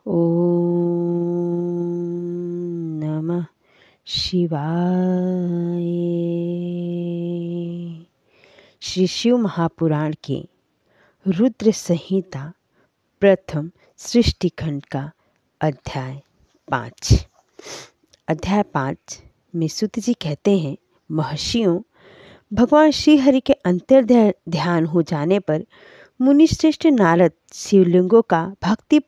ओम नमः शिवाय। श्री शिव महापुराण के रुद्र संहिता प्रथम सृष्टि खंड का अध्याय 5। अध्याय 5 में सूत जी कहते हैं, महर्षियों, भगवान श्री हरि के अंतर ध्यान हो जाने पर मुनिश्रेष्ठ नारद शिवलिंगों का भक्ति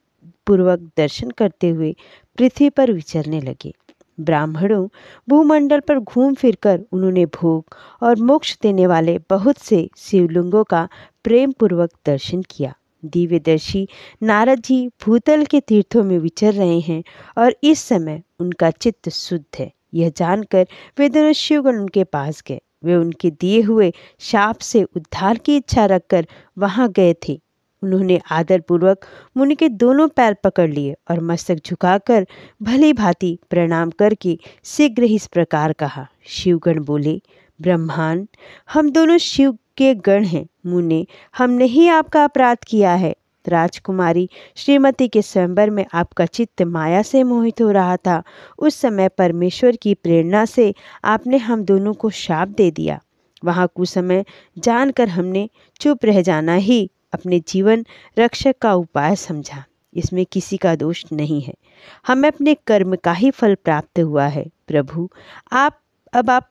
पूर्वक दर्शन करते हुए पृथ्वी पर विचरने लगे। ब्राह्मणों भूमंडल पर घूम फिरकर उन्होंने भोग और मोक्ष देने वाले बहुत से शिवलिंगों का प्रेम पूर्वक दर्शन किया। दिव्यदर्शी नारद जी भूतल के तीर्थों में विचर रहे हैं और इस समय उनका चित्त शुद्ध है। यह जानकर वे दोनों शिवगण उनके पास गए। वे उनके दिए हुए शाप से उद्धार की इच्छा रखकर वहां गए थे। उन्होंने आदरपूर्वक मुनि के दोनों पैर पकड़ लिए और मस्तक झुकाकर भली भांति प्रणाम करके शीघ्र ही इस प्रकार कहा। शिवगण बोले, ब्रह्मान, हम दोनों शिव के गण हैं। मुने, हमने ही आपका अपराध किया है। राजकुमारी श्रीमती के स्वयंवर में आपका चित्त माया से मोहित हो रहा था। उस समय परमेश्वर की प्रेरणा से आपने हम दोनों को शाप दे दिया। वहाँ कुछ समय जानकर हमने चुप रह जाना ही अपने जीवन रक्षक का उपाय समझा। इसमें किसी का दोष नहीं है। हमें अपने कर्म का ही फल प्राप्त हुआ है। प्रभु, आप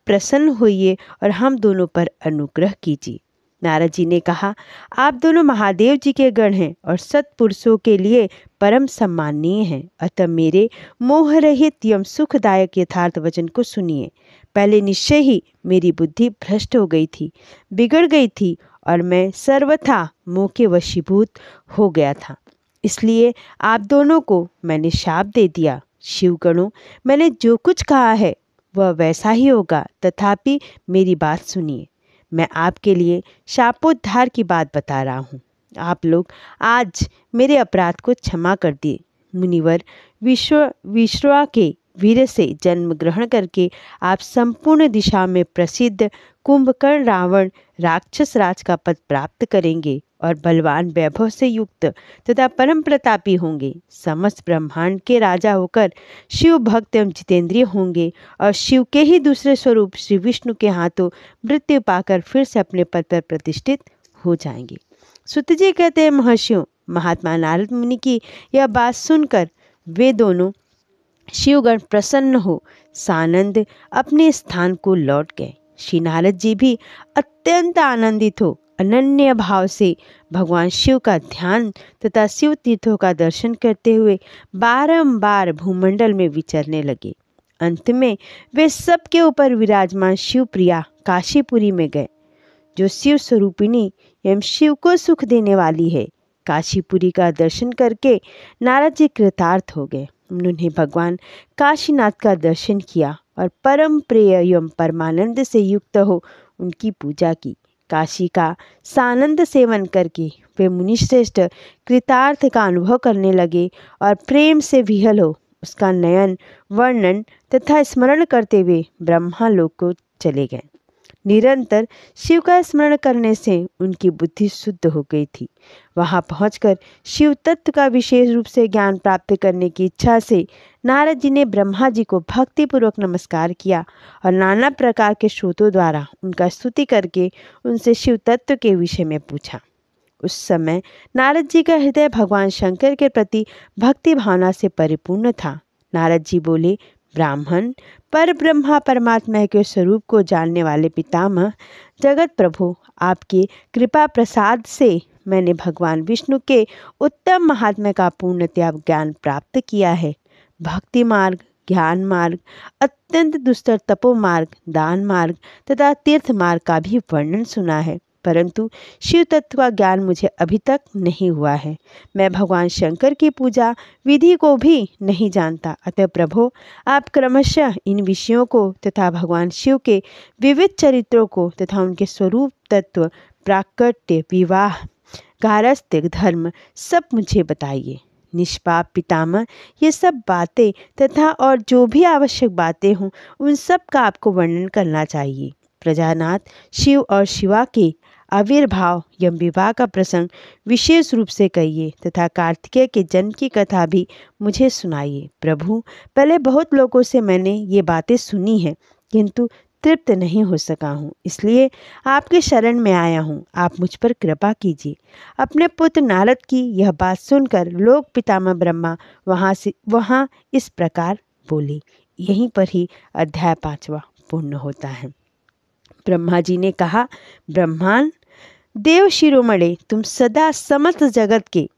प्रसन्न होइए और हम दोनों पर अनुग्रह कीजिए। नारद जी ने कहा, आप दोनों महादेव जी के गण हैं और सत्पुरुषों के लिए परम सम्माननीय हैं। अतः मेरे मोह रहित एवं सुखदायक यथार्थ वचन को सुनिए। पहले निश्चय ही मेरी बुद्धि भ्रष्ट हो गई थी, बिगड़ गई थी और मैं सर्वथा मोह के वशीभूत हो गया था। इसलिए आप दोनों को मैंने शाप दे दिया। शिवगणों, मैंने जो कुछ कहा है वह वैसा ही होगा, तथापि मेरी बात सुनिए। मैं आपके लिए शापोद्धार की बात बता रहा हूँ। आप लोग आज मेरे अपराध को क्षमा कर दिए। मुनिवर विश्वा के वीर से जन्म ग्रहण करके आप संपूर्ण दिशा में प्रसिद्ध कुंभकर्ण रावण राक्षस राज का पद प्राप्त करेंगे और बलवान वैभव से युक्त तथा परम प्रतापी होंगे। समस्त ब्रह्मांड के राजा होकर शिव भक्त एवं जितेंद्रिय होंगे और शिव के ही दूसरे स्वरूप श्री विष्णु के हाथों मृत्यु पाकर फिर से अपने पद पर प्रतिष्ठित हो जाएंगे। सुत जी कहते हैं, महर्षियों, महात्मा नारद मुनि की यह बात सुनकर वे दोनों शिवगण प्रसन्न हो सानंद अपने स्थान को लौट गए। श्री नारद जी भी अत्यंत आनंदित हो अनन्य भाव से भगवान शिव का ध्यान तथा शिव तीर्थों का दर्शन करते हुए बारंबार भूमंडल में विचरने लगे। अंत में वे सबके ऊपर विराजमान शिव प्रिया काशीपुरी में गए, जो शिव स्वरूपिणी एवं शिव को सुख देने वाली है। काशीपुरी का दर्शन करके नारद जी कृतार्थ हो गए। उन्होंने भगवान काशीनाथ का दर्शन किया और परम प्रिय एवं परमानंद से युक्त हो उनकी पूजा की। काशी का सानंद सेवन करके वे मुनिश्रेष्ठ कृतार्थ का अनुभव करने लगे और प्रेम से विहल हो उसका नयन वर्णन तथा स्मरण करते हुए ब्रह्मालोक को चले गए। निरंतर शिव का स्मरण करने से उनकी बुद्धि शुद्ध हो गई थी। वहां पहुंचकर शिव तत्व का विशेष रूप से ज्ञान प्राप्त करने की इच्छा से नारद जी ने ब्रह्मा जी को भक्तिपूर्वक नमस्कार किया और नाना प्रकार के श्रोतों द्वारा उनका स्तुति करके उनसे शिव तत्व के विषय में पूछा। उस समय नारद जी का हृदय भगवान शंकर के प्रति भक्ति भावना से परिपूर्ण था। नारद जी बोले, ब्राह्मण, पर ब्रह्मा परमात्मा के स्वरूप को जानने वाले पितामह जगत प्रभु, आपके कृपा प्रसाद से मैंने भगवान विष्णु के उत्तम महात्म्य का पूर्णतया ज्ञान प्राप्त किया है। भक्ति मार्ग, ज्ञान मार्ग, अत्यंत दुस्तर तपो मार्ग, दान मार्ग तथा तीर्थ मार्ग का भी वर्णन सुना है, परंतु शिव तत्व का ज्ञान मुझे अभी तक नहीं हुआ है। मैं भगवान शंकर की पूजा विधि को भी नहीं जानता। अतः प्रभु, आप क्रमशः इन विषयों को तथा भगवान शिव के विविध चरित्रों को तथा उनके स्वरूप तत्व, प्राकट्य, विवाह, गारस्थ्य, धर्म सब मुझे बताइए। निष्पाप पितामह, ये सब बातें तथा और जो भी आवश्यक बातें हों उन सब का आपको वर्णन करना चाहिए। प्रजानाथ शिव और शिवा के आविर्भाव यम विवाह का प्रसंग विशेष रूप से कहिए तथा कार्तिकेय के जन्म की कथा भी मुझे सुनाइए। प्रभु, पहले बहुत लोगों से मैंने ये बातें सुनी हैं, किंतु तृप्त नहीं हो सका हूँ, इसलिए आपके शरण में आया हूँ। आप मुझ पर कृपा कीजिए। अपने पुत्र नारद की यह बात सुनकर लोक पितामह ब्रह्मा वहाँ इस प्रकार बोले। यहीं पर ही अध्याय 5वां पूर्ण होता है। ब्रह्मा जी ने कहा, ब्रह्मांड देव शिरोमणि, तुम सदा समस्त जगत के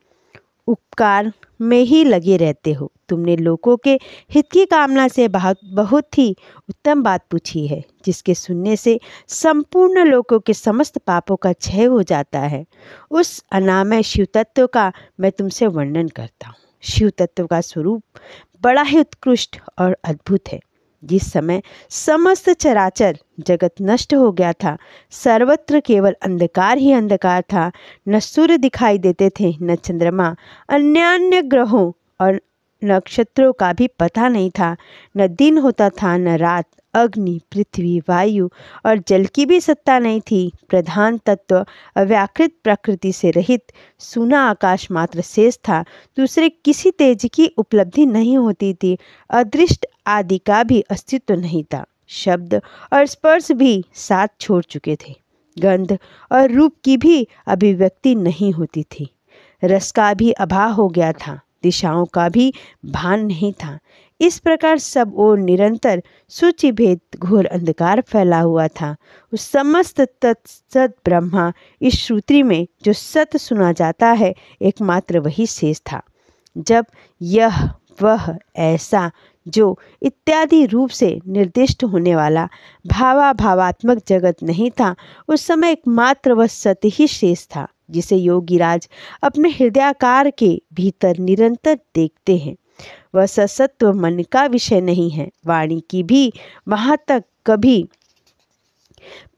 उपकार में ही लगे रहते हो। तुमने लोगों के हित की कामना से बहुत ही उत्तम बात पूछी है, जिसके सुनने से संपूर्ण लोगों के समस्त पापों का क्षय हो जाता है। उस अनामय शिव तत्व का मैं तुमसे वर्णन करता हूँ। शिव तत्व का स्वरूप बड़ा ही उत्कृष्ट और अद्भुत है। जिस समय समस्त चराचर जगत नष्ट हो गया था, सर्वत्र केवल अंधकार ही अंधकार था। न सूर्य दिखाई देते थे, न चंद्रमा, अन्य ग्रहों और नक्षत्रों का भी पता नहीं था। न दिन होता था न रात। अग्नि, पृथ्वी, वायु और जल की भी सत्ता नहीं थी। प्रधान तत्व अव्याकृत प्रकृति से रहित सूना आकाश मात्र शेष था। दूसरे किसी तेज की उपलब्धि नहीं होती थी। अदृष्ट आदि का भी अस्तित्व नहीं था। शब्द और स्पर्श भी साथ छोड़ चुके थे। गंध और रूप की भी अभिव्यक्ति नहीं होती थी। रस का भी अभाव हो गया था। दिशाओं का भी भान नहीं था। इस प्रकार सब ओर निरंतर सूचि भेद घोर अंधकार फैला हुआ था। उस समस्त तत्सत ब्रह्मा इस श्रुति में जो सत्य सुना जाता है, एकमात्र वही शेष था। जब यह वह ऐसा जो इत्यादि रूप से निर्दिष्ट होने वाला भावात्मक जगत नहीं था, उस समय एकमात्र वह सत्य ही शेष था, जिसे योगीराज अपने हृदयाकार के भीतर निरंतर देखते हैं। वह सत्व मन का विषय नहीं है। वाणी की भी वहाँ तक कभी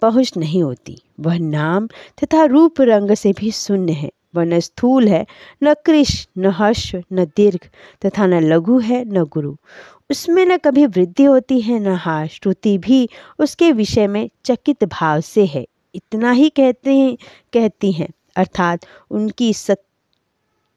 पहुँच नहीं होती। वह नाम तथा रूप रंग से भी शून्य है। वह न स्थूल है, न कृश, न हर्ष, न दीर्घ तथा न लघु है, न गुरु। उसमें न कभी वृद्धि होती है, न हास। श्रुति भी उसके विषय में चकित भाव से है, इतना ही कहती हैं, अर्थात उनकी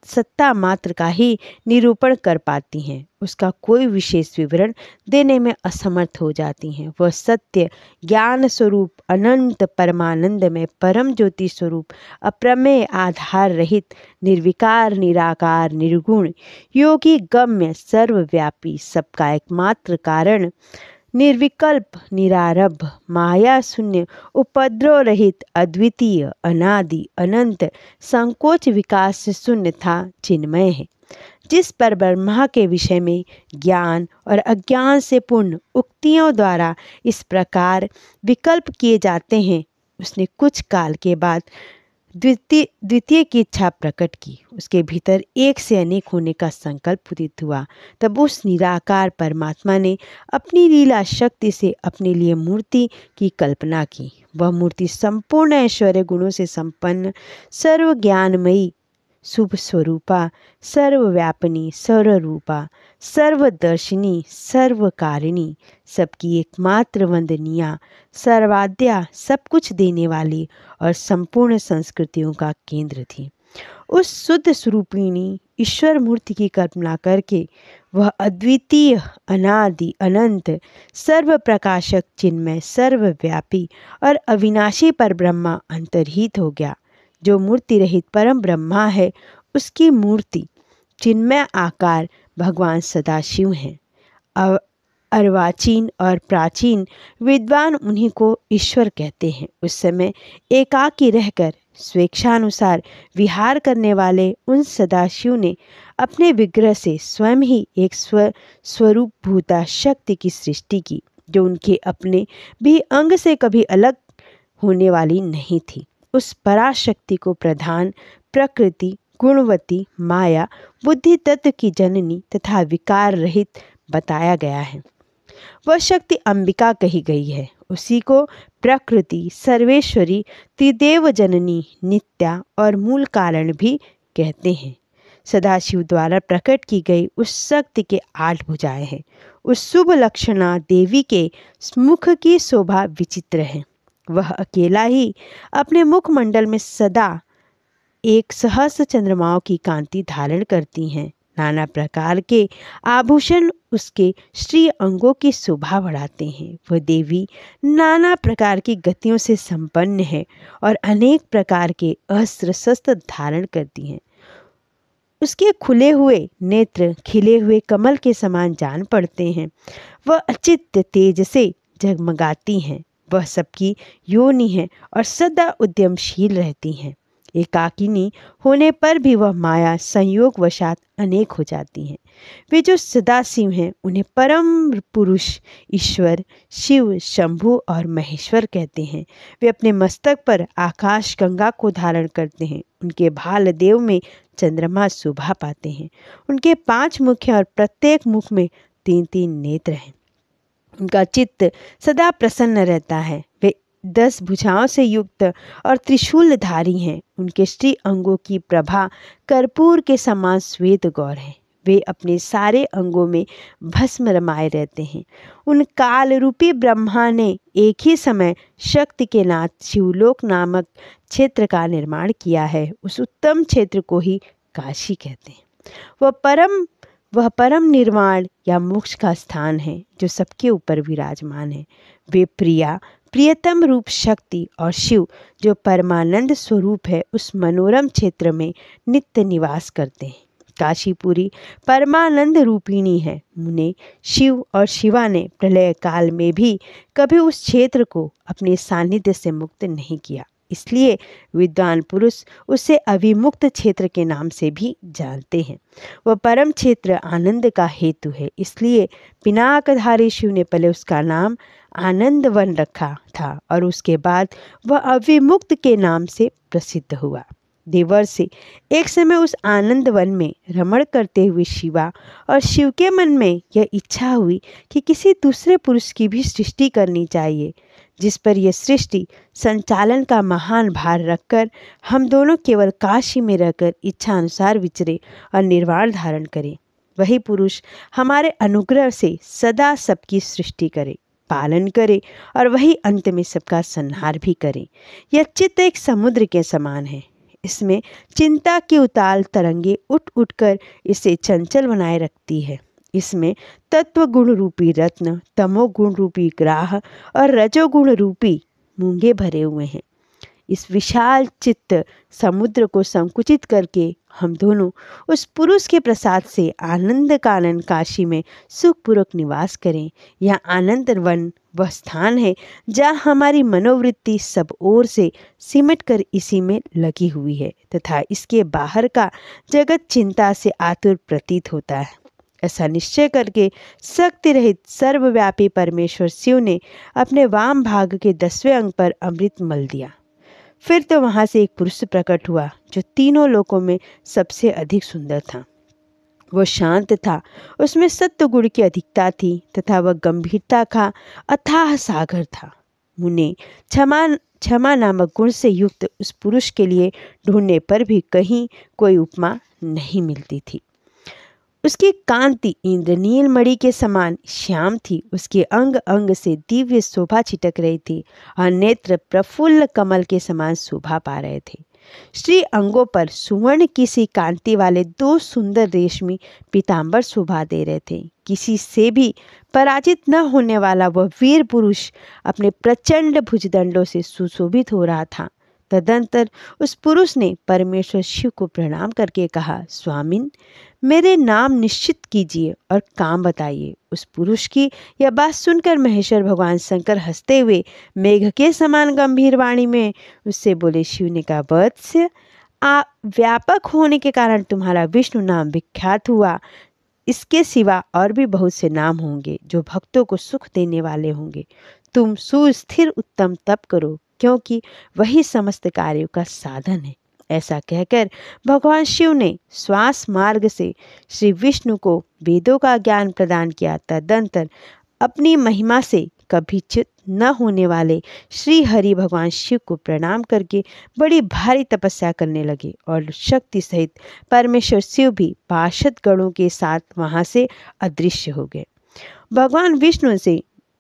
सत्ता मात्र का ही निरूपण कर पाती हैं। उसका कोई विशेष विवरण देने में असमर्थ हो जाती हैं। वह सत्य ज्ञान स्वरूप, अनंत परमानंद में परम ज्योति स्वरूप, अप्रमेय, आधार रहित, निर्विकार, निराकार, निर्गुण, योगी गम्य, सर्वव्यापी, सबका एकमात्र कारण, निर्विकल्प, निरारब्ध, माया शून्य, उपद्रव रहित, अद्वितीय, अनादि, अनंत, संकोच विकास से शून्य था, चिन्मय है। जिस पर ब्रह्मा के विषय में ज्ञान और अज्ञान से पूर्ण उक्तियों द्वारा इस प्रकार विकल्प किए जाते हैं, उसने कुछ काल के बाद द्वितीय की इच्छा प्रकट की। उसके भीतर एक से अनेक होने का संकल्प उदित हुआ। तब उस निराकार परमात्मा ने अपनी लीला शक्ति से अपने लिए मूर्ति की कल्पना की। वह मूर्ति संपूर्ण ऐश्वर्य गुणों से संपन्न, सर्व ज्ञानमयी, शुभ स्वरूपा, सर्वव्यापिनी, सर्वरूपा, सर्वदर्शिनी, सर्वकारिणी, सबकी एकमात्र वंदनिया, सर्वाद्या, सब कुछ देने वाली और संपूर्ण संस्कृतियों का केंद्र थी। उस शुद्ध स्वरूपिणी ईश्वर मूर्ति की कल्पना करके वह अद्वितीय, अनादि, अनंत, सर्व प्रकाशक, चिन्मय, सर्वव्यापी और अविनाशी पर ब्रह्मा अंतर्हित हो गया। जो मूर्ति रहित परम ब्रह्मा है, उसकी मूर्ति चिन्मय आकार भगवान सदाशिव हैं। अर्वाचीन और प्राचीन विद्वान उन्हीं को ईश्वर कहते हैं। उस समय एकाकी रहकर स्वेच्छानुसार विहार करने वाले उन सदाशिव ने अपने विग्रह से स्वयं ही एक स्वरूप भूता शक्ति की सृष्टि की, जो उनके अपने भी अंग से कभी अलग होने वाली नहीं थी। उस पराशक्ति को प्रधान, प्रकृति, गुणवती, माया, बुद्धि तत्व की जननी तथा विकार रहित बताया गया है। वह शक्ति अंबिका कही गई है। उसी को प्रकृति, सर्वेश्वरी, त्रिदेव जननी, नित्या और मूल कारण भी कहते हैं। सदाशिव द्वारा प्रकट की गई उस शक्ति के 8 भुजाएं हैं। उस शुभ लक्षणा देवी के मुख की शोभा विचित्र है। वह अकेला ही अपने मुखमंडल में सदा एक सहस्र चंद्रमाओं की कांति धारण करती हैं। नाना प्रकार के आभूषण उसके श्री अंगों की शोभा बढ़ाते हैं। वह देवी नाना प्रकार की गतियों से संपन्न है और अनेक प्रकार के अस्त्र शस्त्र धारण करती हैं। उसके खुले हुए नेत्र खिले हुए कमल के समान जान पड़ते हैं। वह अचित्य तेज से जगमगाती हैं। वह सबकी योनि है और सदा उद्यमशील रहती हैं। एकाकिनी होने पर भी वह माया संयोग वशात अनेक हो जाती हैं। वे जो सदाशिव हैं उन्हें परम पुरुष ईश्वर शिव शंभु और महेश्वर कहते हैं। वे अपने मस्तक पर आकाश गंगा को धारण करते हैं। उनके भाल देव में चंद्रमा शोभा पाते हैं। उनके 5 मुख हैं और प्रत्येक मुख में 3-3 नेत्र हैं। उनका चित्त सदा प्रसन्न रहता है। वे 10 भुजाओं से युक्त और त्रिशूलधारी हैं। उनके श्री अंगों की प्रभा कर्पूर के समान श्वेत गौर है। वे अपने सारे अंगों में भस्म रमाए रहते हैं। उन काल रूपी ब्रह्मा ने एक ही समय शक्ति के नाथ शिवलोक नामक क्षेत्र का निर्माण किया है। उस उत्तम क्षेत्र को ही काशी कहते हैं। वह परम निर्वाण या मोक्ष का स्थान है जो सबके ऊपर विराजमान है। वे प्रियतम रूप शक्ति और शिव जो परमानंद स्वरूप है उस मनोरम क्षेत्र में नित्य निवास करते हैं। काशीपुरी परमानंद रूपिणी है। मुने शिव और शिवा ने प्रलय काल में भी कभी उस क्षेत्र को अपने सानिध्य से मुक्त नहीं किया। इसलिए विद्वान पुरुष उसे अविमुक्त क्षेत्र के नाम से भी जानते हैं। वह परम क्षेत्र आनंद का हेतु है। इसलिए पिनाकधारी शिव ने पहले उसका नाम आनंद वन रखा था और उसके बाद वह अविमुक्त के नाम से प्रसिद्ध हुआ। देवर से एक समय उस आनंद वन में रमण करते हुए शिवा और शिव के मन में यह इच्छा हुई कि किसी दूसरे पुरुष की भी सृष्टि करनी चाहिए, जिस पर यह सृष्टि संचालन का महान भार रखकर हम दोनों केवल काशी में रहकर इच्छा अनुसार विचरे और निर्वाण धारण करें। वही पुरुष हमारे अनुग्रह से सदा सबकी सृष्टि करे, पालन करे और वही अंत में सबका संहार भी करे। यह चित्त एक समुद्र के समान है। इसमें चिंता की उताल तरंगे उठ उठकर इसे चंचल बनाए रखती है। इसमें तत्व गुण रूपी रत्न, तमोगुण रूपी ग्राह और रजोगुण रूपी मूंगे भरे हुए हैं। इस विशाल चित्त समुद्र को संकुचित करके हम दोनों उस पुरुष के प्रसाद से आनंद कानन काशी में सुखपूर्वक निवास करें। यह आनंद वन वह स्थान है जहाँ हमारी मनोवृत्ति सब ओर से सिमट कर इसी में लगी हुई है तथा इसके बाहर का जगत चिंता से आतुर प्रतीत होता है। ऐसा निश्चय करके शक्ति रहित सर्वव्यापी परमेश्वर शिव ने अपने वाम भाग के 10वें अंग पर अमृत मल दिया। फिर तो वहाँ से एक पुरुष प्रकट हुआ जो तीनों लोकों में सबसे अधिक सुंदर था। वह शांत था, उसमें सत्व गुण की अधिकता थी तथा वह गंभीरता का अथाह सागर था। मुने क्षमा नामक गुण से युक्त उस पुरुष के लिए ढूंढने पर भी कहीं कोई उपमा नहीं मिलती थी। उसकी कांति इंद्रनील मणि के समान श्याम थी। उसके अंग अंग से दिव्य शोभा छिटक रही थी और नेत्र प्रफुल्ल कमल के समान शोभा पा रहे थे। श्री अंगों पर सुवर्ण की सी कांति वाले 2 सुंदर रेशमी पीतांबर शोभा दे रहे थे। किसी से भी पराजित न होने वाला वह वीर पुरुष अपने प्रचंड भुजदंडों से सुशोभित हो रहा था। तदंतर उस पुरुष ने परमेश्वर शिव को प्रणाम करके कहा, स्वामिन, मेरे नाम निश्चित कीजिए और काम बताइए। उस पुरुष की यह बात सुनकर महेश्वर भगवान शंकर हंसते हुए मेघ के समान गंभीर वाणी में उससे बोले। शिव ने कहा, वत्स, व्यापक होने के कारण तुम्हारा विष्णु नाम विख्यात हुआ। इसके सिवा और भी बहुत से नाम होंगे जो भक्तों को सुख देने वाले होंगे। तुम सुस्थिर उत्तम तप करो, क्योंकि वही समस्त कार्यों का साधन है। ऐसा कहकर भगवान शिव ने श्वास मार्ग से श्री विष्णु को वेदों का ज्ञान प्रदान किया। तदंतर अपनी महिमा से कभी च्युत न होने वाले श्री हरि भगवान शिव को प्रणाम करके बड़ी भारी तपस्या करने लगे और शक्ति सहित परमेश्वर शिव भी पार्षद गणों के साथ वहां से अदृश्य हो गए। भगवान विष्णु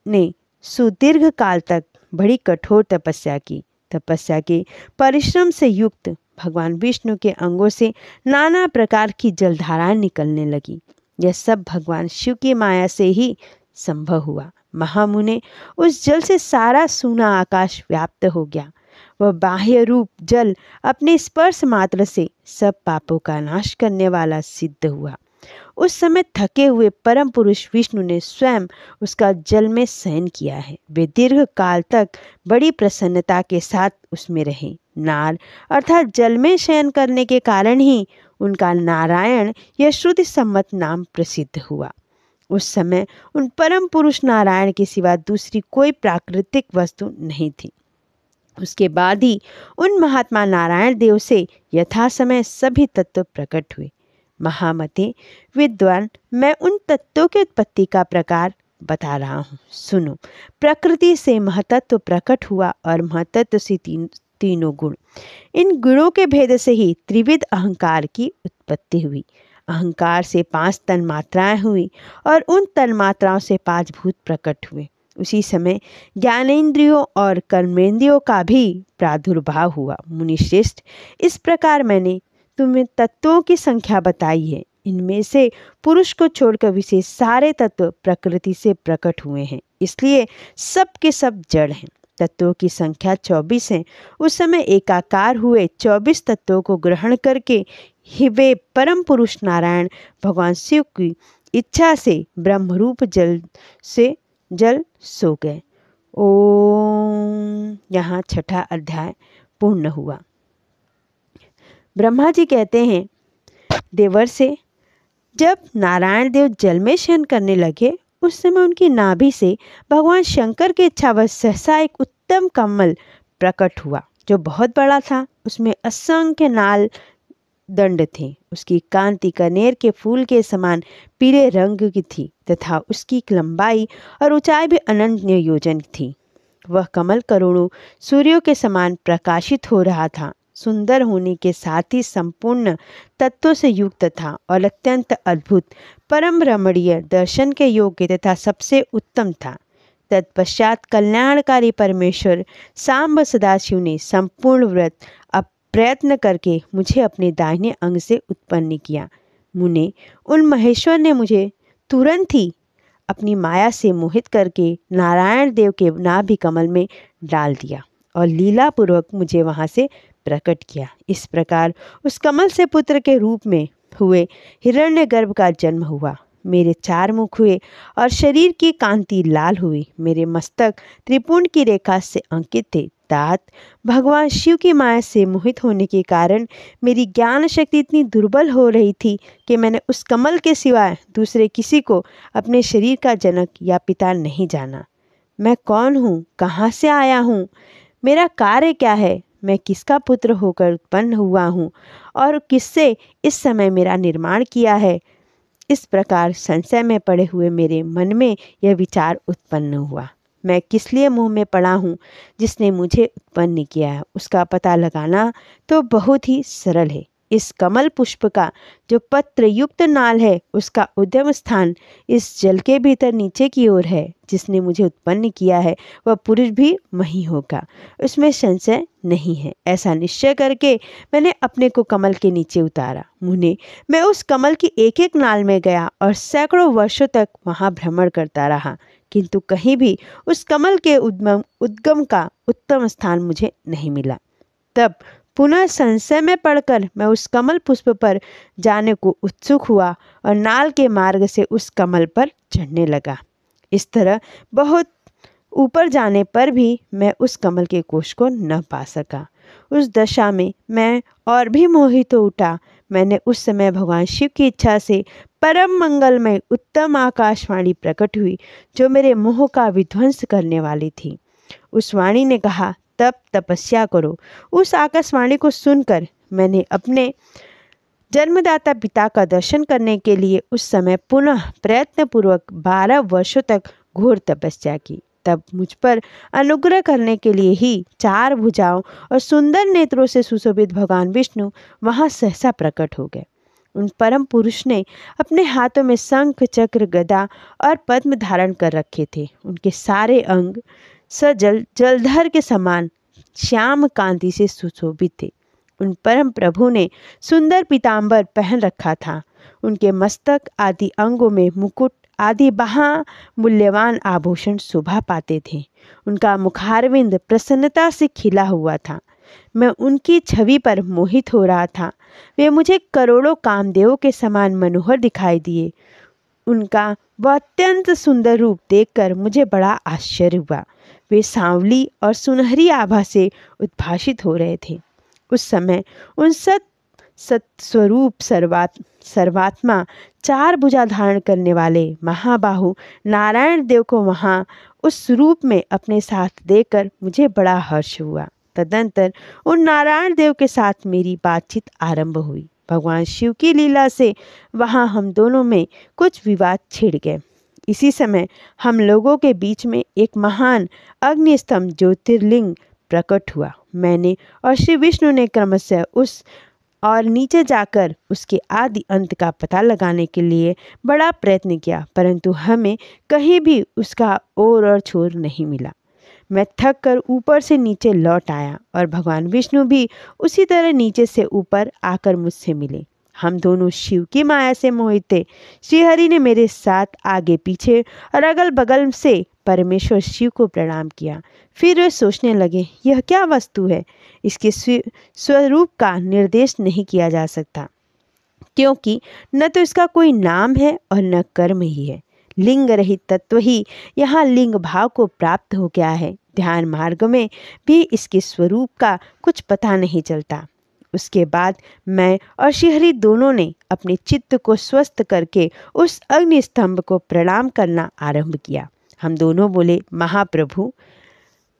ने सुदीर्घ काल तक बड़ी कठोर तपस्या की। तपस्या के परिश्रम से युक्त भगवान विष्णु के अंगों से नाना प्रकार की जलधाराएं निकलने लगी। यह सब भगवान शिव की माया से ही संभव हुआ। महामुने, उस जल से सारा सूना आकाश व्याप्त हो गया। वह बाह्य रूप जल अपने स्पर्श मात्र से सब पापों का नाश करने वाला सिद्ध हुआ। उस समय थके हुए परम पुरुष विष्णु ने स्वयं उसका जल में शयन किया है। वे दीर्घ काल तक बड़ी प्रसन्नता के साथ उसमें रहे। नार अर्थात जल में शयन करने के कारण ही उनका नारायण यह श्रुति सम्मत नाम प्रसिद्ध हुआ। उस समय उन परम पुरुष नारायण के सिवा दूसरी कोई प्राकृतिक वस्तु नहीं थी। उसके बाद ही उन महात्मा नारायण देव से यथा समय सभी तत्व प्रकट हुए। महामते विद्वान, मैं उन तत्वों की उत्पत्ति का प्रकार बता रहा हूँ, सुनो। प्रकृति से महतत्व प्रकट हुआ और महतत्व से तीनों गुण। इन गुणों के भेद से ही त्रिविध अहंकार की उत्पत्ति हुई। अहंकार से 5 तन्मात्राएं हुई और उन तन्मात्राओं से 5 भूत प्रकट हुए। उसी समय ज्ञानेंद्रियों और कर्मेंद्रियों का भी प्रादुर्भाव हुआ। मुनिश्रेष्ठ, इस प्रकार मैंने तुम्हें तत्वों की संख्या बताई है। इनमें से पुरुष को छोड़कर विशेष सारे तत्व प्रकृति से प्रकट हुए हैं, इसलिए सब के सब जड़ हैं। तत्वों की संख्या 24 है। उस समय एकाकार हुए 24 तत्वों को ग्रहण करके ही वे परम पुरुष नारायण भगवान शिव की इच्छा से ब्रह्मरूप जल सो गए। ओम। यहाँ 6ठा अध्याय पूर्ण हुआ। ब्रह्मा जी कहते हैं, देवर्षि, जब नारायण देव जल में शयन करने लगे उस समय उनकी नाभि से भगवान शंकर के इच्छावश सहसा एक उत्तम कमल प्रकट हुआ, जो बहुत बड़ा था। उसमें असंख्य नाल दंड थे। उसकी कांति कनेर के फूल के समान पीले रंग की थी तथा उसकी लंबाई और ऊंचाई भी अनंत योजन थी। वह कमल करोड़ों सूर्यों के समान प्रकाशित हो रहा था। सुंदर होने के साथ ही संपूर्ण तत्वों से युक्त था और अत्यंत अद्भुत, परम रमणीय, दर्शन के योग्य तथा सबसे उत्तम था। तत्पश्चात कल्याणकारी परमेश्वर सांब सदाशिव ने संपूर्ण व्रत प्रयत्न करके मुझे अपने दाहिने अंग से उत्पन्न किया। मुने, उन महेश्वर ने मुझे तुरंत ही अपनी माया से मोहित करके नारायण देव के नाभि कमल में डाल दिया और लीलापूर्वक मुझे वहाँ से प्रकट किया। इस प्रकार उस कमल से पुत्र के रूप में हुए हिरण्यगर्भ का जन्म हुआ। मेरे 4 मुख हुए और शरीर की कांति लाल हुई। मेरे मस्तक त्रिपुंड की रेखा से अंकित थे। तात भगवान शिव की माया से मोहित होने के कारण मेरी ज्ञान शक्ति इतनी दुर्बल हो रही थी कि मैंने उस कमल के सिवाय दूसरे किसी को अपने शरीर का जनक या पिता नहीं जाना। मैं कौन हूँ, कहाँ से आया हूँ, मेरा कार्य क्या है, मैं किसका पुत्र होकर उत्पन्न हुआ हूँ और किससे इस समय मेरा निर्माण किया है। इस प्रकार संशय में पड़े हुए मेरे मन में यह विचार उत्पन्न हुआ, मैं किस लिए मुंह में पड़ा हूँ जिसने मुझे उत्पन्न किया है। उसका पता लगाना तो बहुत ही सरल है। इस कमल पुष्प का जो पत्र युक्त नाल है उसका उद्गम स्थान इस जल के भीतर नीचे की ओर है। जिसने मुझे उत्पन्न किया है वह पुरुष भी वही होगा, उसमें संशय नहीं है। ऐसा निश्चय करके मैंने अपने को कमल के नीचे उतारा। मुने, मैं उस कमल की एक एक नाल में गया और सैकड़ों वर्षों तक वहाँ भ्रमण करता रहा, किंतु कहीं भी उस कमल के उद्गम का उत्तम स्थान मुझे नहीं मिला। तब पुनः संशय में पड़कर मैं उस कमल पुष्प पर जाने को उत्सुक हुआ और नाल के मार्ग से उस कमल पर चढ़ने लगा। इस तरह बहुत ऊपर जाने पर भी मैं उस कमल के कोश को न पा सका। उस दशा में मैं और भी मोहित हो उठा। मैंने उस समय भगवान शिव की इच्छा से परम मंगलमय उत्तम आकाशवाणी प्रकट हुई, जो मेरे मोह का विध्वंस करने वाली थी। उस वाणी ने कहा, तप तपस्या करो। उस आकाशवाणी को सुनकर मैंने अपने जन्मदाता पिता का दर्शन करने के लिए उस समय पुनः प्रयत्नपूर्वक 12 वर्षों तक घोर तपस्या की। तब मुझ पर अनुग्रह करने के लिए ही 4 भुजाओं और सुंदर नेत्रों से सुशोभित भगवान विष्णु वहाँ सहसा प्रकट हो गए। उन परम पुरुष ने अपने हाथों में शंख, चक्र, गदा और पद्म धारण कर रखे थे। उनके सारे अंग सजल जलधर के समान श्याम कांति से सुशोभित थे। उन परम प्रभु ने सुंदर पीतांबर पहन रखा था। उनके मस्तक आदि अंगों में मुकुट आदि मूल्यवान आभूषण शोभा पाते थे। उनका मुखारविंद प्रसन्नता से खिला हुआ था। मैं उनकी छवि पर मोहित हो रहा था। वे मुझे करोड़ों कामदेवों के समान मनोहर दिखाई दिए। उनका वह अत्यंत सुंदर रूप देखकर मुझे बड़ा आश्चर्य हुआ। वे सांवली और सुनहरी आभा से उद्भासित हो रहे थे। उस समय उन सत्स्वरूप सर्वात्मा चार भुजा धारण करने वाले महाबाहु नारायण देव को वहाँ उस रूप में अपने साथ देखकर मुझे बड़ा हर्ष हुआ। तदंतर उन नारायण देव के साथ मेरी बातचीत आरंभ हुई। भगवान शिव की लीला से वहाँ हम दोनों में कुछ विवाद छिड़ गए। इसी समय हम लोगों के बीच में एक महान अग्निस्तंभ ज्योतिर्लिंग प्रकट हुआ। मैंने और श्री विष्णु ने क्रमशः उस और नीचे जाकर उसके आदि अंत का पता लगाने के लिए बड़ा प्रयत्न किया, परंतु हमें कहीं भी उसका ओर और छोर नहीं मिला। मैं थक कर ऊपर से नीचे लौट आया और भगवान विष्णु भी उसी तरह नीचे से ऊपर आकर मुझसे मिले। हम दोनों शिव की माया से मोहित थे। श्रीहरि ने मेरे साथ आगे पीछे और अगल बगल से परमेश्वर शिव को प्रणाम किया। फिर वे सोचने लगे, यह क्या वस्तु है? इसके स्वरूप का निर्देश नहीं किया जा सकता, क्योंकि न तो इसका कोई नाम है और न कर्म ही है। लिंग रहित तत्व ही यहाँ लिंग भाव को प्राप्त हो गया है। ध्यान मार्ग में भी इसके स्वरूप का कुछ पता नहीं चलता। उसके बाद मैं और श्रीहरि दोनों ने अपने चित्त को स्वस्थ करके उस अग्नि स्तंभ को प्रणाम करना आरंभ किया। हम दोनों बोले, महाप्रभु,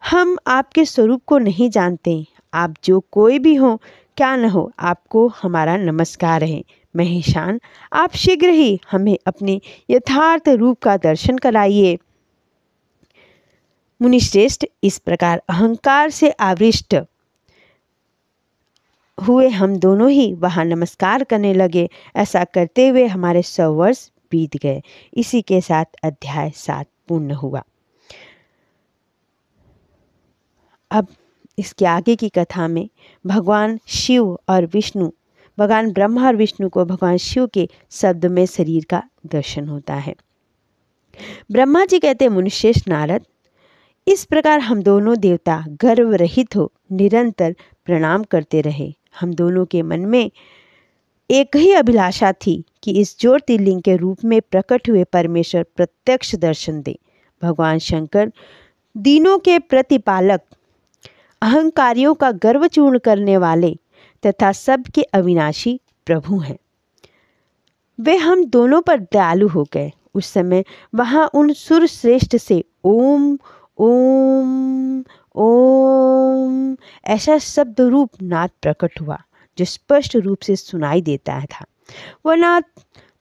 हम आपके स्वरूप को नहीं जानते। आप जो कोई भी हो क्या न हो, आपको हमारा नमस्कार है। महेशान, आप शीघ्र ही हमें अपने यथार्थ रूप का दर्शन कराइए। मुनिश्रेष्ठ, इस प्रकार अहंकार से आवृष्ट हुए हम दोनों ही वहाँ नमस्कार करने लगे। ऐसा करते हुए हमारे 100 वर्ष बीत गए। इसी के साथ अध्याय 7 पूर्ण हुआ। अब इसके आगे की कथा में भगवान शिव और विष्णु, भगवान ब्रह्मा और विष्णु को भगवान शिव के शब्द में शरीर का दर्शन होता है। ब्रह्मा जी कहते, मुनिश्रेष्ठ नारद, इस प्रकार हम दोनों देवता गर्व रहित हो निरंतर प्रणाम करते रहे। हम दोनों के मन में एक ही अभिलाषा थी कि इस ज्योतिर्लिंग के रूप में प्रकट हुए परमेश्वर प्रत्यक्ष दर्शन दे। भगवान शंकर दीनों के प्रतिपालक, अहंकारियों का गर्व चूर्ण करने वाले तथा सबके अविनाशी प्रभु हैं। वे हम दोनों पर दयालु हो गए। उस समय वहाँ उन सुर श्रेष्ठ से ओम ओम ओम ऐसा शब्द रूप नाद प्रकट हुआ, जो स्पष्ट रूप से सुनाई देता था। वह नाद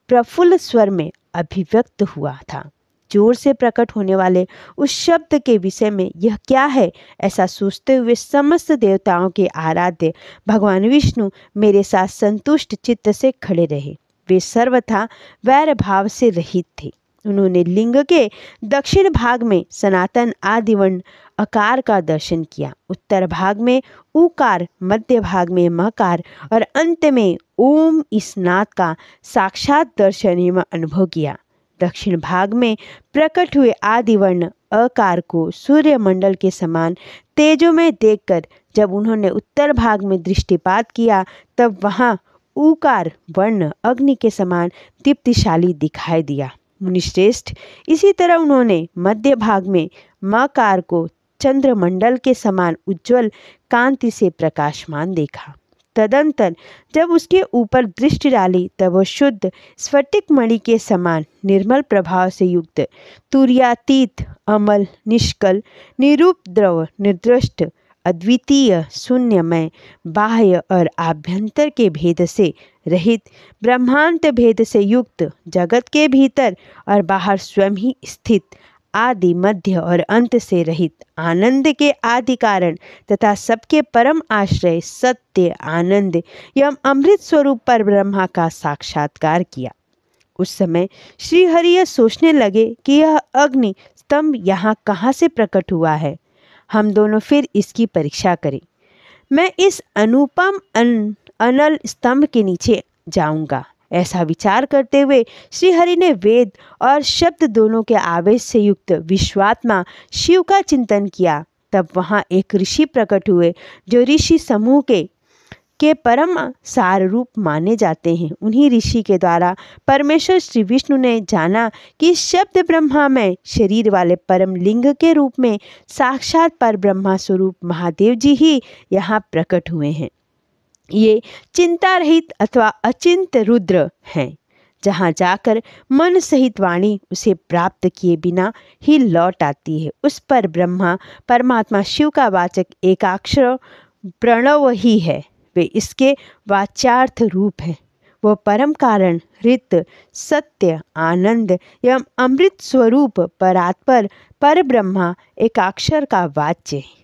प्रफुल्ल स्वर में अभिव्यक्त हुआ था। जोर से प्रकट होने वाले उस शब्द के विषय में यह क्या है, ऐसा सोचते हुए समस्त देवताओं के आराध्य भगवान विष्णु मेरे साथ संतुष्ट चित्त से खड़े रहे। वे सर्वथा वैर भाव से रहित थे। उन्होंने लिंग के दक्षिण भाग में सनातन आदिवर्ण अकार का दर्शन किया, उत्तर भाग में उकार, मध्य भाग में मकार और अंत में ओम इस नाद का साक्षात दर्शन एवं अनुभव किया। दक्षिण भाग में प्रकट हुए आदिवर्ण अकार को सूर्यमंडल के समान तेजोमय देखकर जब उन्होंने उत्तर भाग में दृष्टिपात किया, तब वहाँ उकार वर्ण अग्नि के समान दीप्तिशाली दिखाई दिया। मुनिश्रेष्ठ, इसी तरह उन्होंने मध्य भाग में मकार को चंद्रमंडल के समान उज्ज्वल कांति से प्रकाशमान देखा। तदंतर जब उसके ऊपर दृष्टि डाली, तब वह शुद्ध स्फटिक मणि के समान निर्मल प्रभाव से युक्त, तुर्यातीत, अमल, निष्कल, निरूप, द्रव, निर्दृष्ट, अद्वितीय, शून्यमय, बाह्य और आभ्यंतर के भेद से रहित, ब्रह्मांड भेद से युक्त, जगत के भीतर और बाहर स्वयं ही स्थित, आदि मध्य और अंत से रहित, आनंद के आदि कारण तथा सबके परम आश्रय, सत्य, आनंद एवं अमृत स्वरूप पर ब्रह्मा का साक्षात्कार किया। उस समय श्री हरि यह सोचने लगे कि यह अग्नि स्तंभ यहाँ कहाँ से प्रकट हुआ है। हम दोनों फिर इसकी परीक्षा करें। मैं इस अनुपम अनल स्तंभ के नीचे जाऊंगा। ऐसा विचार करते हुए श्रीहरि ने वेद और शब्द दोनों के आवेश से युक्त विश्वात्मा शिव का चिंतन किया। तब वहाँ एक ऋषि प्रकट हुए जो ऋषि समूह के परम सार रूप माने जाते हैं। उन्हीं ऋषि के द्वारा परमेश्वर श्री विष्णु ने जाना कि शब्द ब्रह्मा में शरीर वाले परम लिंग के रूप में साक्षात पर ब्रह्मा स्वरूप महादेव जी ही यहाँ प्रकट हुए हैं। ये चिंता रहित अथवा अचिंत रुद्र हैं, जहाँ जाकर मन सहित वाणी उसे प्राप्त किए बिना ही लौट आती है। उस पर ब्रह्मा परमात्मा शिव का वाचक एकाक्षर प्रणव ही है। वे इसके वाच्यार्थ रूप हैं। वह परम कारण, रित, सत्य, आनंद एवं अमृत स्वरूप परात्पर पर ब्रह्मा एकाक्षर का वाच्य है।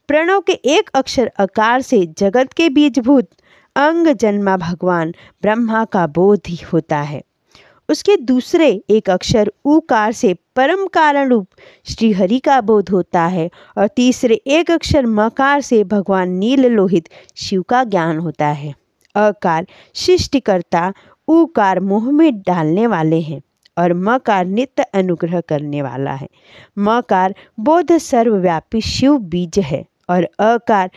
प्रणव के एक अक्षर अकार से जगत के बीजभूत अंग जन्मा भगवान ब्रह्मा का बोध ही होता है। उसके दूसरे एक अक्षर उकार से परम कारण रूप श्री हरि का बोध होता है और तीसरे एक अक्षर मकार से भगवान नील लोहित शिव का ज्ञान होता है। अकार सृष्टिकर्ता, उकार मोह में डालने वाले हैं और मकार नित्य अनुग्रह करने वाला है। मकार बोध सर्वव्यापी शिव बीज है और अकार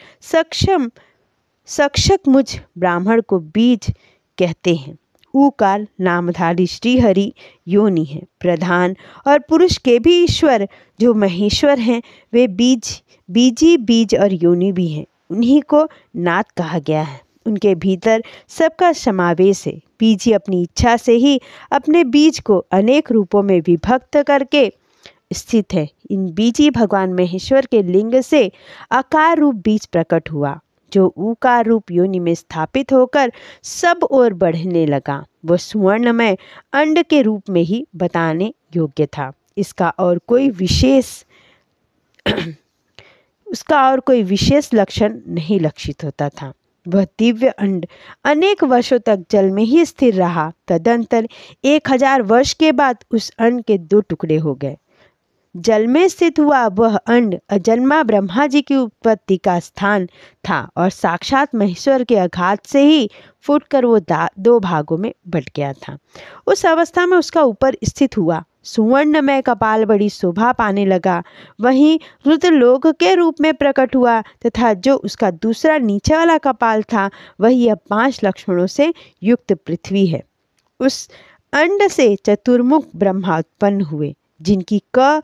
सक्षक मुझ ब्राह्मण को बीज कहते हैं। उकार नामधारी श्रीहरि योनि है। प्रधान और पुरुष के भी ईश्वर जो महेश्वर हैं, वे बीजी बीज और योनि भी हैं। उन्हीं को नाथ कहा गया है। उनके भीतर सबका समावेश है। बीजी अपनी इच्छा से ही अपने बीज को अनेक रूपों में विभक्त करके स्थित है। इन बीजी भगवान महेश्वर के लिंग से आकार रूप बीज प्रकट हुआ, जो ऊकार रूप योनि में स्थापित होकर सब ओर बढ़ने लगा। वह सुवर्णमय अंड के रूप में ही बताने योग्य था। उसका और कोई विशेष लक्षण नहीं लक्षित होता था। वह दिव्य अंड अनेक वर्षों तक जल में ही स्थिर रहा। तदंतर 1000 वर्ष के बाद उस अंड के 2 टुकड़े हो गए। जल में स्थित हुआ वह अंड अजन्मा ब्रह्मा जी की उत्पत्ति का स्थान था और साक्षात महेश्वर के आघात से ही फूटकर वो 2 भागों में बट गया था। उस अवस्था में उसका ऊपर स्थित हुआ सुवर्णमय कपाल बड़ी शोभा पाने लगा। वहीं रुद्रलोक के रूप में प्रकट हुआ तथा जो उसका दूसरा नीचे वाला कपाल था वही अब 5 लक्षणों से युक्त पृथ्वी है। उस अंड से चतुर्मुख ब्रह्मा उत्पन्न हुए, जिनकी क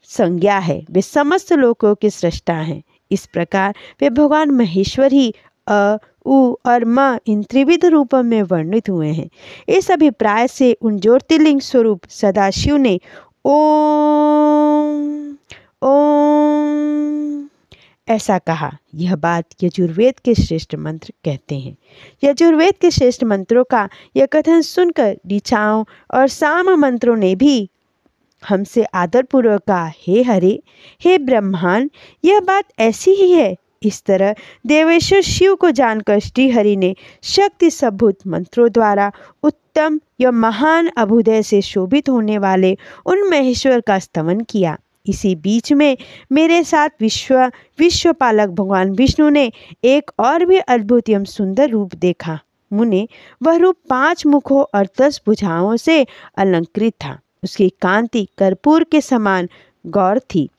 संज्ञा है। वे समस्त लोकों के सृष्टा हैं। इस प्रकार वे भगवान महेश्वर ही अ, उ और म इन त्रिविध रूपों में वर्णित हुए हैं। इस अभिप्राय से उन ज्योतिर्लिंग स्वरूप सदाशिव ने ओम ओम ऐसा कहा। यह बात यजुर्वेद के श्रेष्ठ मंत्र कहते हैं। यजुर्वेद के श्रेष्ठ मंत्रों का यह कथन सुनकर ऋचाओं और साम मंत्रों ने भी हमसे आदरपूर्वक कहा, हे हरे, हे ब्रह्मांड, यह बात ऐसी ही है। इस तरह देवेश्वर शिव को जानकर श्री हरि ने शक्ति सबूत मंत्रों द्वारा उत्तम या महान अभुदय से शोभित होने वाले उन महेश्वर का स्तवन किया। इसी बीच में मेरे साथ विश्वपालक भगवान विष्णु ने एक और भी अद्भुत एवं सुंदर रूप देखा। मुने वह रूप 5 मुखों और 10 भुजाओं से अलंकृत था। उसकी कांति कर्पूर के समान गौर थी।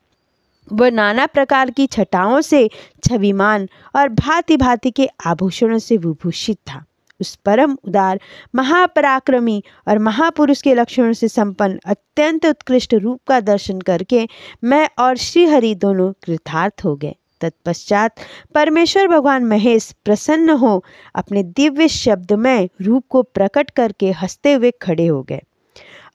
वह नाना प्रकार की छटाओं से छविमान और भांति भांति के आभूषणों से विभूषित था। उस परम उदार महापराक्रमी और महापुरुष के लक्षणों से संपन्न अत्यंत उत्कृष्ट रूप का दर्शन करके मैं और श्रीहरि दोनों कृतार्थ हो गए। तत्पश्चात परमेश्वर भगवान महेश प्रसन्न हो अपने दिव्य शब्दमय रूप को प्रकट करके हंसते हुए खड़े हो गए।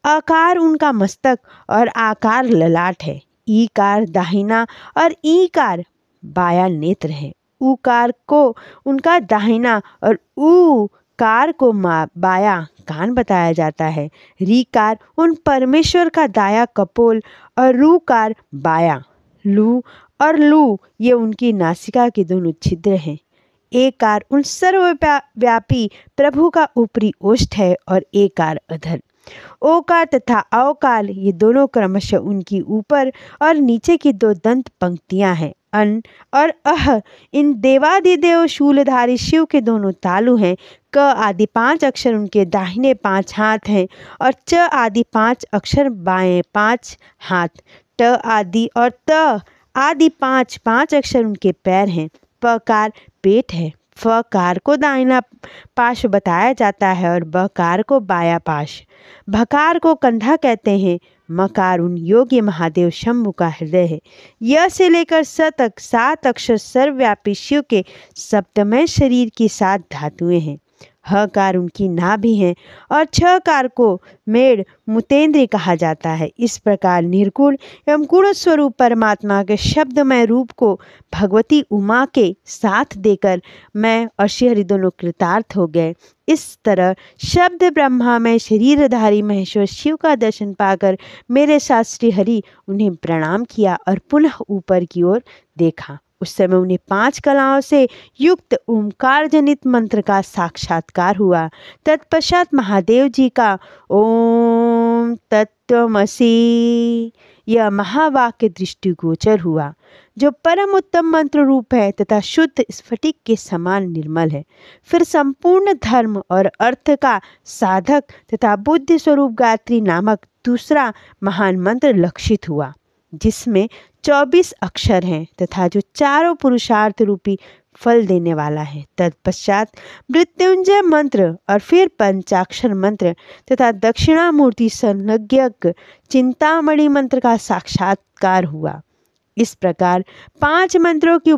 आकार उनका मस्तक और आकार ललाट है। ईकार दाहिना और ईकार बाया नेत्र है। उकार को उनका दाहिना और उकार को बाया कान बताया जाता है। रीकार उन परमेश्वर का दाया कपोल और रूकार बाया। लू और लू ये उनकी नासिका के दोनों छिद्र हैं। एकार उन सर्वव्यापी प्रभु का ऊपरी ओष्ठ है और एकार अधर। ओकार तथा अवकाल ये दोनों क्रमशः उनकी ऊपर और नीचे की दो दंत पंक्तियां हैं। अन और अह इन देवादिदेव शूलधारी शिव के दोनों तालु हैं। क आदि 5 अक्षर उनके दाहिने 5 हाथ हैं और च आदि 5 अक्षर बाएं 5 हाथ। ट आदि और त आदि 5 अक्षर उनके पैर हैं। पकार पेट है। फकार को दाहिना पार्श्व बताया जाता है और बकार को बाया पार्श्व। भकार को कंधा कहते हैं। मकार उन योग्य महादेव शंभु का हृदय है। य से लेकर स तक 7 अक्षर सर्वव्यापी शिव के सप्तमय शरीर की 7 धातुएं हैं। हकार उनकी नाभि है और छकार को मेढ़ मुतेंद्री कहा जाता है। इस प्रकार निर्गुण एवं गुण स्वरूप परमात्मा के शब्दमय रूप को भगवती उमा के साथ देकर मैं और श्रीहरि दोनों कृतार्थ हो गए। इस तरह शब्द ब्रह्मा में शरीरधारी महेश्वर शिव का दर्शन पाकर मेरे साथ श्रीहरि उन्हें प्रणाम किया और पुनः ऊपर की ओर देखा। उस समय उन्हें 5 कलाओं से युक्त ओंकार जनित मंत्र का साक्षात्कार हुआ। तत्पश्चात महादेव जी का ओम तत्त्वमसि यह महावाक्य दृष्टिगोचर हुआ, जो परम उत्तम मंत्र रूप है तथा शुद्ध स्फटिक के समान निर्मल है। फिर संपूर्ण धर्म और अर्थ का साधक तथा बुद्धि स्वरूप गायत्री नामक दूसरा महान मंत्र लक्षित हुआ, जिसमें 24 अक्षर हैं तथा जो चारों पुरुषार्थ रूपी फल देने वाला है। तत्पश्चात मृत्युंजय मंत्र और फिर पंचाक्षर मंत्र तथा दक्षिणामूर्ति संज्ञक चिंतामणि मंत्र का साक्षात्कार हुआ। इस प्रकार 5 मंत्रों की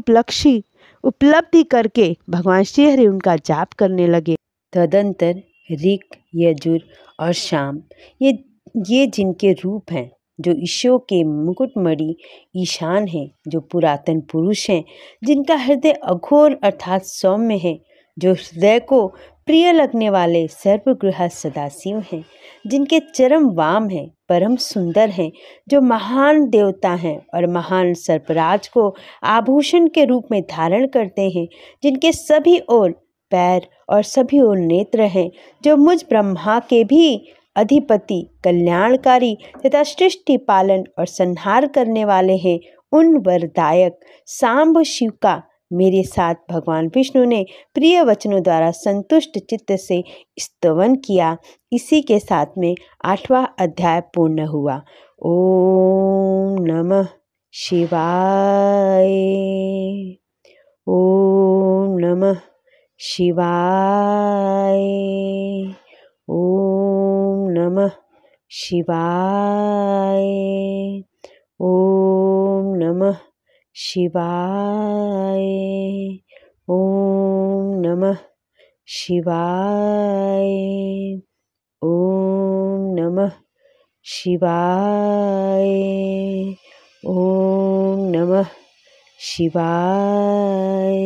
उपलब्धि करके भगवान श्रीहरि उनका जाप करने लगे। तदंतर ऋक, यजुर और शाम ये जिनके रूप हैं, जो ईशो के मुकुटमणि ईशान हैं, जो पुरातन पुरुष हैं, जिनका हृदय अघोर अर्थात सौम्य है, जो हृदय को प्रिय लगने वाले सर्वगृह सदाशिव हैं, जिनके चरम वाम हैं, परम सुंदर हैं, जो महान देवता हैं और महान सर्पराज को आभूषण के रूप में धारण करते हैं, जिनके सभी ओर पैर और सभी ओर नेत्र हैं, जो मुझ ब्रह्मा के भी अधिपति, कल्याणकारी तथा सृष्टि पालन और संहार करने वाले हैं, उन वरदायक सांब शिव का मेरे साथ भगवान विष्णु ने प्रिय वचनों द्वारा संतुष्ट चित्त से स्तवन किया। इसी के साथ में 8वां अध्याय पूर्ण हुआ। ओम नमः शिवाय। ओम नमः शिवाय। ओम नमः शिवाय। ओम नमः शिवाय। ओम नमः शिवाय। ओम नमः शिवाय। ओम नमः शिवाय।